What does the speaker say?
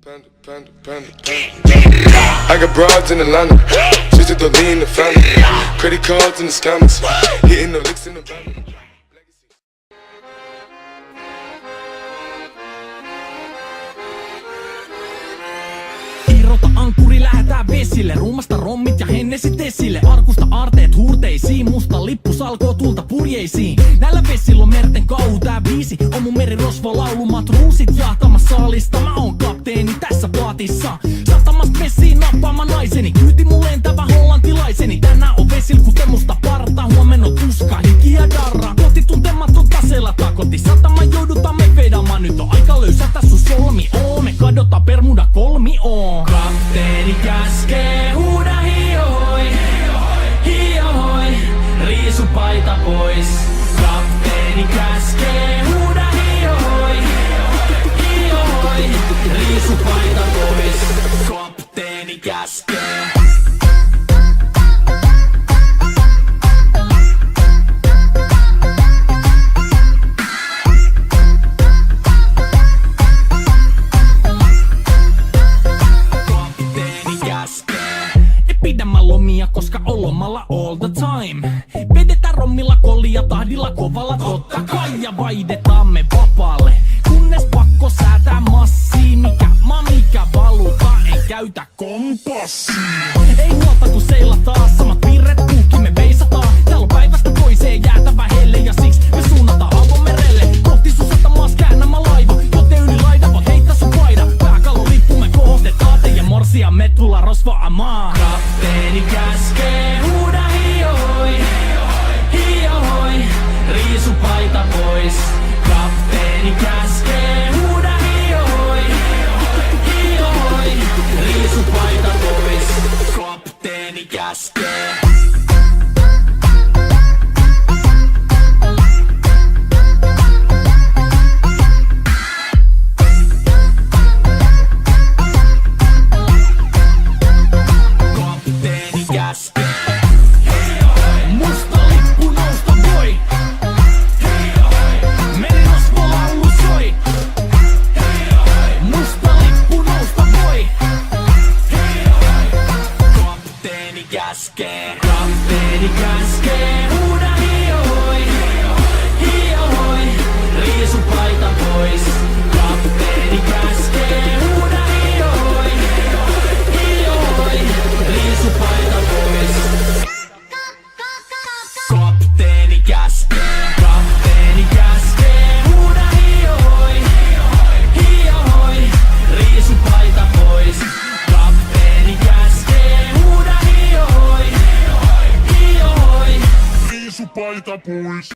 Panda, panda, panda, panda. I got broads in Atlanta, just to lean the family. Credit cards in the scammers, hitting the licks in the van. Irrota ankkuri, lähetään vesille. Ruumasta rommit ja hennesit esille. Arkusta aarteet huurteisiin. Musta lippu salkoo tulta purjeisiin. Näillä vesillä on merten kau. Tää biisi on mun merirosvo laulu. Matruusit jahtamas saalista. Mä oon kapteeni tässä paatissa. Satamas messiin nappaamaan naiseni. Kyyti mun lentävä hollantilaiseni. Tänään on vesil kuten musta parta. Huomenna on tuska, hiki ja darra. Kohti tuntematon taseella takoti. Satama joudutaan me vedamaan. Nyt on aika löysätä sun solmi. Me kadotaan Bermuda kolmioon. Kapteeni käskee, huuda hiohoi, hiohoi, riisu paita pois. Kapteeni käskee, huuda hiohoi, hiohoi, riisu paita pois. Kapteeni käskee. Pidä mä lomia, koska on lomalla all the time. Vedetään rommilla kollia tahdilla kovalla totta kai. Ja vaihdetaan me vapaalle, kunnes pakko säätää massia. Mikä valuta, ei käytä kompassia. Ei huolta kun seilataan, samat virret puhki me veisataan. Täällä on päivästä toiseen jäätävä helle ja siksi me suunnataan avomerelle. Kohti sun satamaas käännämä laiva, joten yli laida voit heittää sun paida. Pääkallon lippu me kohostetaan, teidän morsia me tulla rosvaamaan. Kapteeni käskee, huuda hiohoi, hiohoi, riisu paita pois. Kapteeni käskee, huuda hiohoi, hiohoi, riisu paita pois. Kapteeni käskee. Musta lippu nousta voi. Merirosvo laulu soi. Musta lippu nousta voi. Kapteeni käskee. Kapteeni käskee. Huuda hiohoi, hiohoi, riisu paita pois. Kapteeni käskee. Huuda hiohoi, hiohoi, riisu paita pois. Kapteeni käskee. Kapteeni käskee. Huuda hiohoi, hiohoi, riisu paita pois. Kapteeni käskee. Huuda hiohoi, hiohoi, riisu paita pois.